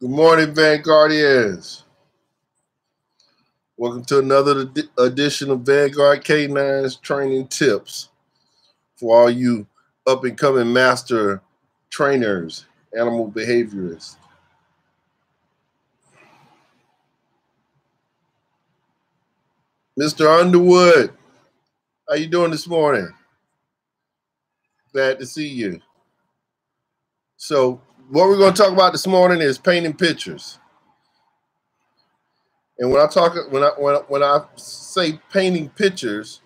Good morning, Vanguardians. Welcome to another edition of Vanguard K9's Training Tips for all you up-and-coming master trainers, animal behaviorists. Mr. Underwood, how you doing this morning? Glad to see you. So what we're going to talk about this morning is painting pictures. And when I say painting pictures,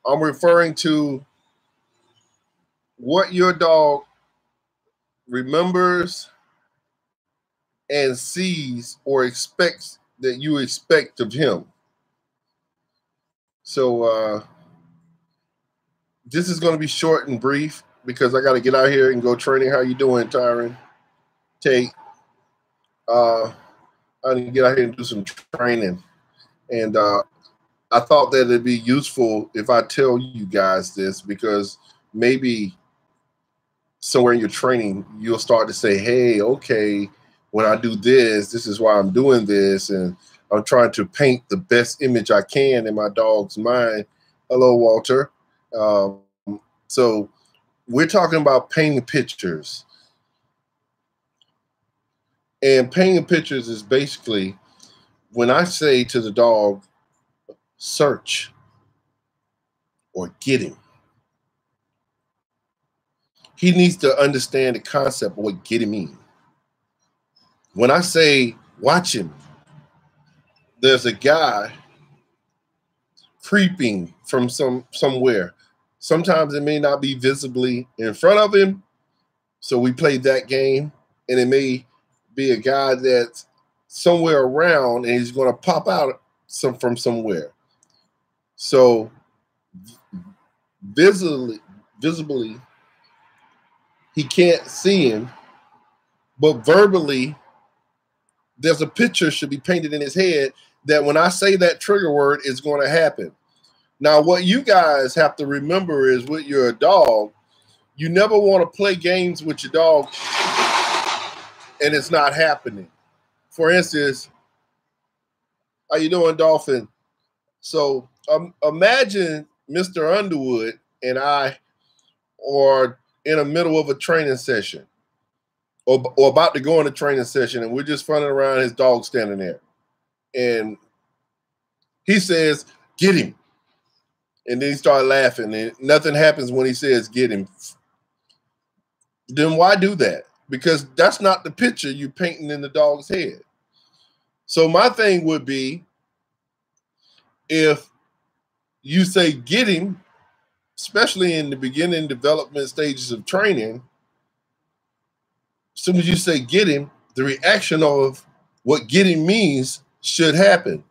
I'm referring to what your dog remembers and sees or expects that you expect of him. So this is going to be short and brief because I got to get out here and go training. How you doing, Tyron? Tate? I need to get out here and do some training. And I thought that it'd be useful if I tell you guys this, because maybe somewhere in your training, you'll start to say, hey, okay, when I do this, this is why I'm doing this. And I'm trying to paint the best image I can in my dog's mind. Hello, Walter. So we're talking about painting pictures. And painting pictures is basically when I say to the dog, search or get him. He needs to understand the concept of what get him means. When I say watch him, there's a guy creeping from somewhere. Sometimes it may not be visibly in front of him, so we play that game, and it may be a guy that's somewhere around and he's going to pop out from somewhere. So visibly, he can't see him, but verbally, there's a picture should be painted in his head that when I say that trigger word, it's going to happen. Now, what you guys have to remember is with your dog, you never want to play games with your dog and it's not happening. For instance, how you doing, Dolphin? So imagine Mr. Underwood and I are in the middle of a training session or about to go in a training session, and we're just running around, his dog standing there. And he says, get him. And then he started laughing, and nothing happens when he says, get him. Then why do that? Because that's not the picture you're painting in the dog's head. So my thing would be, if you say get him, especially in the beginning development stages of training, as soon as you say get him, the reaction of what getting means should happen.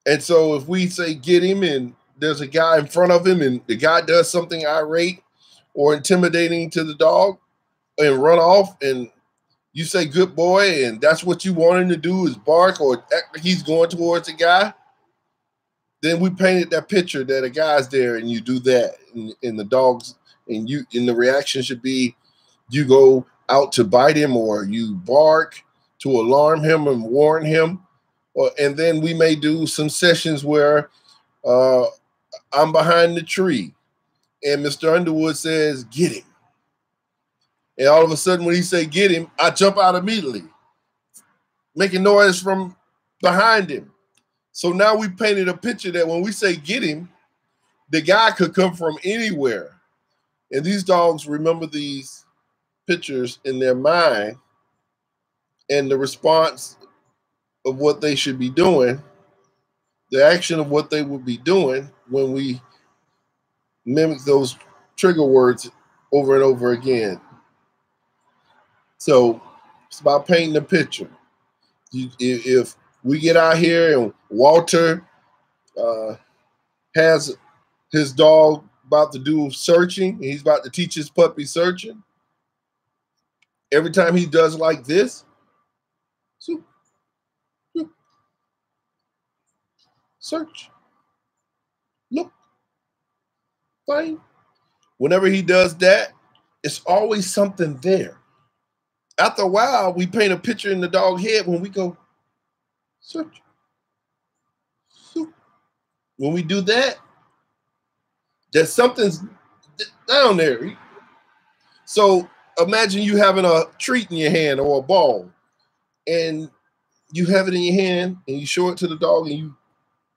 And so if we say get him and there's a guy in front of him and the guy does something irate or intimidating to the dog and run off, and you say good boy and that's what you want him to do is bark or act like he's going towards the guy, then we painted that picture that a guy's there and you do that and the dogs and the reaction should be you go out to bite him or you bark to alarm him and warn him. And then we may do some sessions where I'm behind the tree and Mr. Underwood says, get him. And all of a sudden when he say get him, I jump out immediately, making noise from behind him. So now we painted a picture that when we say get him, the guy could come from anywhere. And these dogs remember these pictures in their mind and the response of what they should be doing, the action of what they would be doing when we mimic those trigger words over and over again. So it's about painting a picture. If we get out here and Walter has his dog about to do searching, he's about to teach his puppy searching. Every time he does like this, search, look, find. Whenever he does that, it's always something there. After a while, we paint a picture in the dog head when we go, search. When we do that, there's something's down there. So imagine you having a treat in your hand or a ball, and you have it in your hand and you show it to the dog and you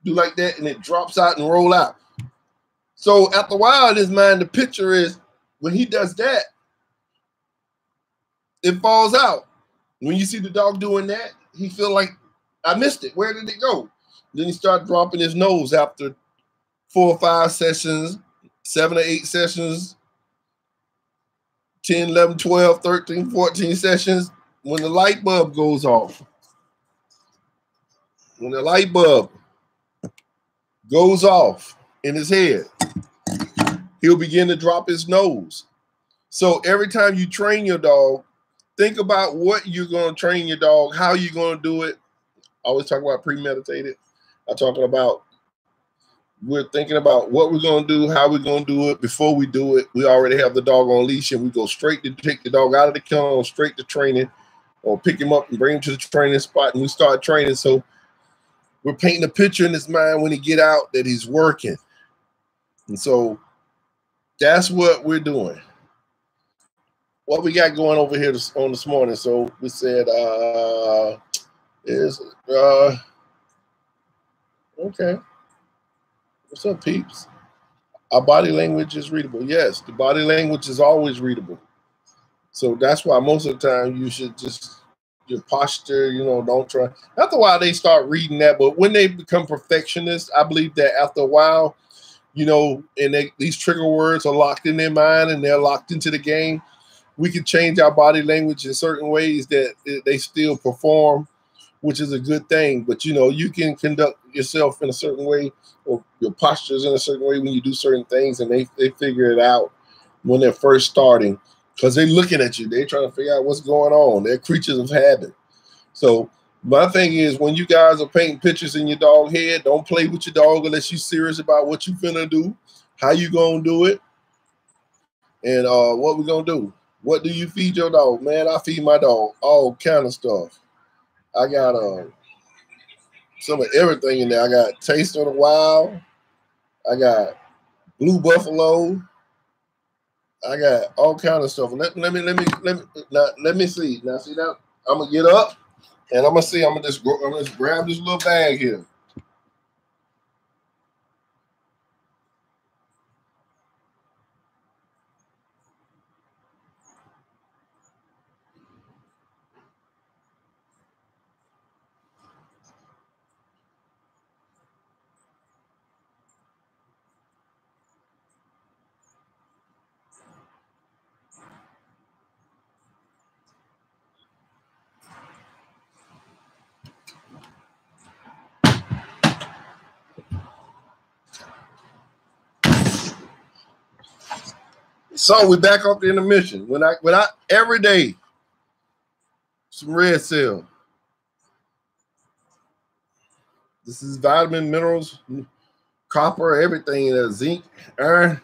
do like that and it drops out and roll out. So after a while in his mind, the picture is when he does that, it falls out. When you see the dog doing that, he feel like, I missed it. Where did it go? Then he start dropping his nose after 4 or 5 sessions, 7 or 8 sessions, 10, 11, 12, 13, 14 sessions. When the light bulb goes off, when the light bulb goes off in his head, he'll begin to drop his nose. So every time you train your dog, think about what you're going to train your dog, how you're going to do it. I always talk about premeditated. I'm talking about we're thinking about what we're going to do, how we're going to do it. Before we do it, we already have the dog on leash and we go straight to take the dog out of the kennel, straight to training, or pick him up and bring him to the training spot and we start training. So we're painting a picture in his mind when he get out that he's working. And so that's what we're doing. What we got going over here on this morning. So we said, okay. What's up, peeps? Our body language is readable. Yes, the body language is always readable. So that's why most of the time you should just, your posture, don't try. After a while, they start reading that. But when they become perfectionists, I believe that after a while, and these trigger words are locked in their mind and they're locked into the game, we can change our body language in certain ways that they still perform, which is a good thing. But, you can conduct yourself in a certain way or your postures in a certain way when you do certain things, and they figure it out when they're first starting because they're looking at you. They're trying to figure out what's going on. They're creatures of habit. So my thing is when you guys are painting pictures in your dog head, don't play with your dog unless you're serious about what you're finna do, how you gonna do it, and what we're gonna do. What do you feed your dog? Man, I feed my dog all kind of stuff. I got some of everything in there. I got Taste of the Wild. I got Blue Buffalo. I got all kind of stuff. Let me see. Now see that I'm gonna get up and I'm gonna just grab this little bag here. So we're back up the intermission. When I every day, some red cell. This is vitamin, minerals, copper, everything. Zinc, iron,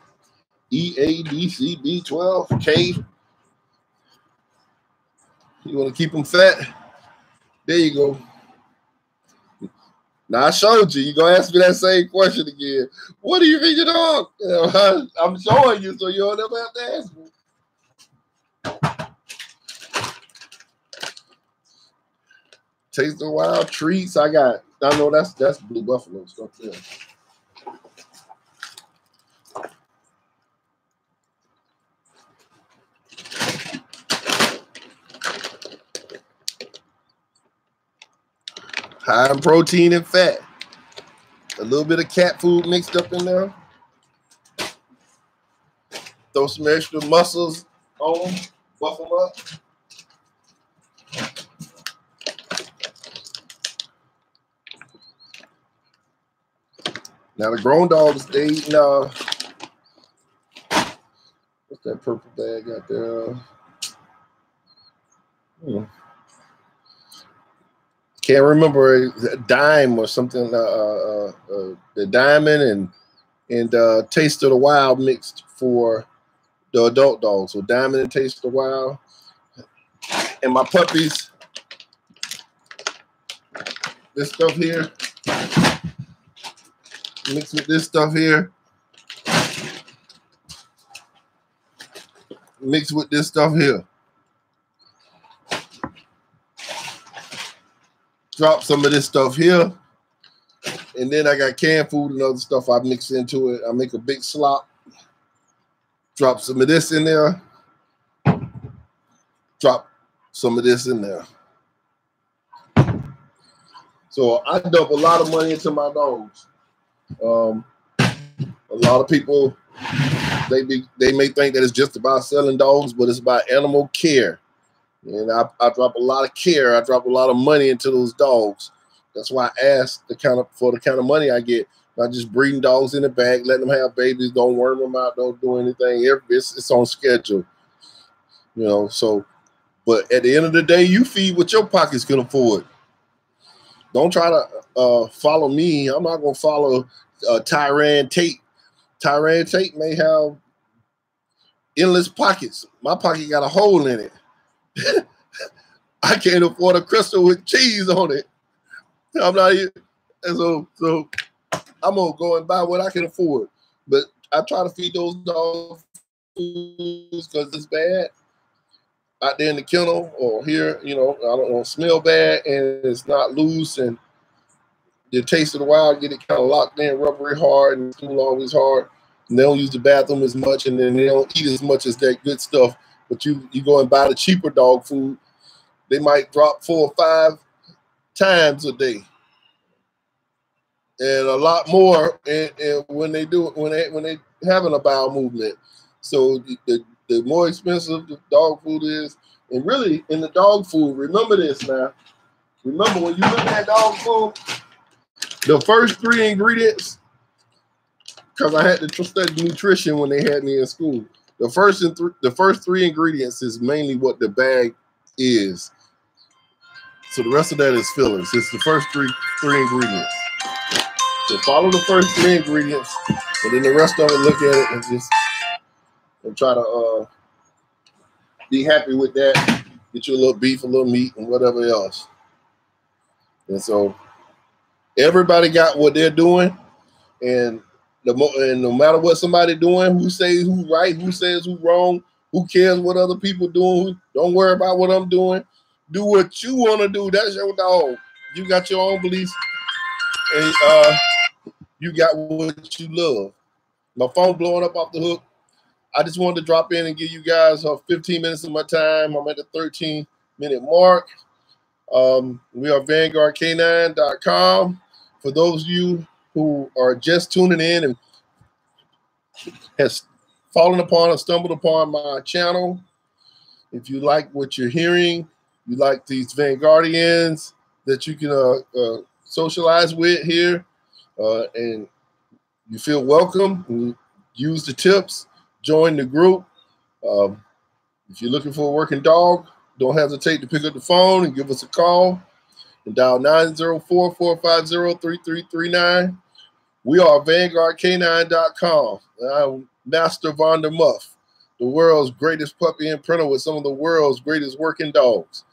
E, A, D, C, B12, K. You want to keep them fat? There you go. Now I showed you. You're gonna ask me that same question again. What do you feed your dog? I'm showing you, so you don't ever have to ask me. Taste the Wild treats. I know that's Blue Buffalo stuff there. High in protein and fat. A little bit of cat food mixed up in there. Throw some extra muscles on them, buff them up. Now the grown dogs, they eating what's that purple bag out there? Can't remember, a dime or something. The diamond and Taste of the Wild mixed for the adult dogs. So diamond and Taste of the Wild. And my puppies, this stuff here, mixed with this stuff here, mixed with this stuff here. Drop some of this stuff here. And then I got canned food and other stuff I mix into it. I make a big slop. Drop some of this in there. Drop some of this in there. So I dump a lot of money into my dogs. A lot of people, they may think that it's just about selling dogs, but it's about animal care. And I drop a lot of care. I drop a lot of money into those dogs. That's why I ask for the kind of money I get. Not just breeding dogs in the bag, letting them have babies, don't worm them out, don't do anything. It's on schedule. You know, so, but at the end of the day, you feed what your pockets can afford. Don't try to follow me. I'm not going to follow Tyrann Tate. Tyrann Tate may have endless pockets. My pocket got a hole in it. I can't afford a crystal with cheese on it. I'm not here. And so I'm going to go and buy what I can afford. But I try to feed those dogs foods because it's bad out there in the kennel or here, you know, I don't want to smell bad and it's not loose and the taste of the wild, get it kind of locked in, rubbery hard and too long is hard. And they don't use the bathroom as much and then they don't eat as much as that good stuff. But you go and buy the cheaper dog food, they might drop 4 or 5 times a day. And a lot more and when they do it, when they having a bowel movement. So the more expensive the dog food is, and really in the dog food, remember this now. Remember when you look at dog food, the first 3 ingredients, because I had to study nutrition when they had me in school. The first 3 ingredients is mainly what the bag is. So the rest of that is fillers. It's the first three ingredients. So follow the first 3 ingredients, and then the rest of it, look at it and try to be happy with that. Get you a little beef, a little meat, and whatever else. And so everybody got what they're doing, and no matter what somebody doing, who says who's right, who says who's wrong, who cares what other people doing, don't worry about what I'm doing. Do what you want to do. That's your dog. You got your own beliefs, and you got what you love. My phone blowing up off the hook. I just wanted to drop in and give you guys 15 minutes of my time. I'm at the 13-minute mark. We are VanguardK9.com. For those of you who are just tuning in and has fallen upon or stumbled upon my channel, if you like what you're hearing, you like these Vanguardians that you can socialize with here, and you feel welcome, use the tips, join the group. If you're looking for a working dog, don't hesitate to pick up the phone and give us a call and dial 904-450-3339. We are VanguardK9.com. I'm Master Vonda Muff, the world's greatest puppy imprinter with some of the world's greatest working dogs.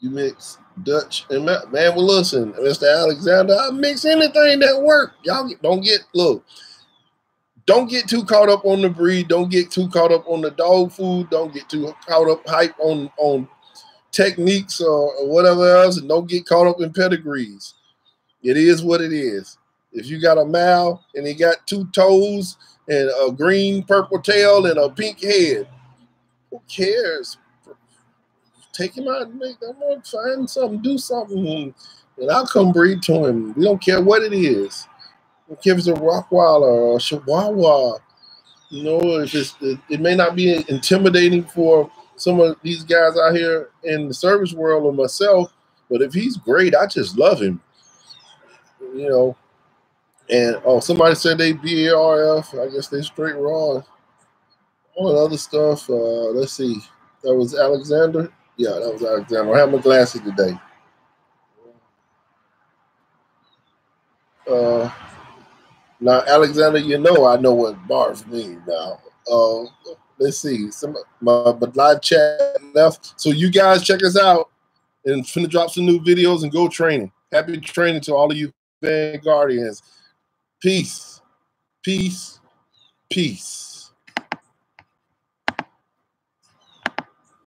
You mix Dutch and man, well, listen, Mr. Alexander, I mix anything that works. Y'all don't get too caught up on the breed. Don't get too caught up on the dog food. Don't get too caught up hype on techniques or whatever else, and don't get caught up in pedigrees. It is what it is. If you got a Mal and he got 2 toes and a green purple tail and a pink head, who cares? Take him out and find something, do something, and I'll come breed to him. We don't care what it is. We don't care if it's a Rottweiler or a Chihuahua. You know, it may not be intimidating for some of these guys out here in the service world or myself, but if he's great, I just love him. You know, and somebody said they BARF. I guess they straight raw. All that other stuff. Let's see. That was Alexander. Yeah, that was Alexander. I have my glasses today. Now, Alexander, you know I know what barf means now. Let's see. My live chat left. So you guys check us out and finna drop some new videos and go training. Happy training to all of you Vanguardians. Peace. Peace. Peace.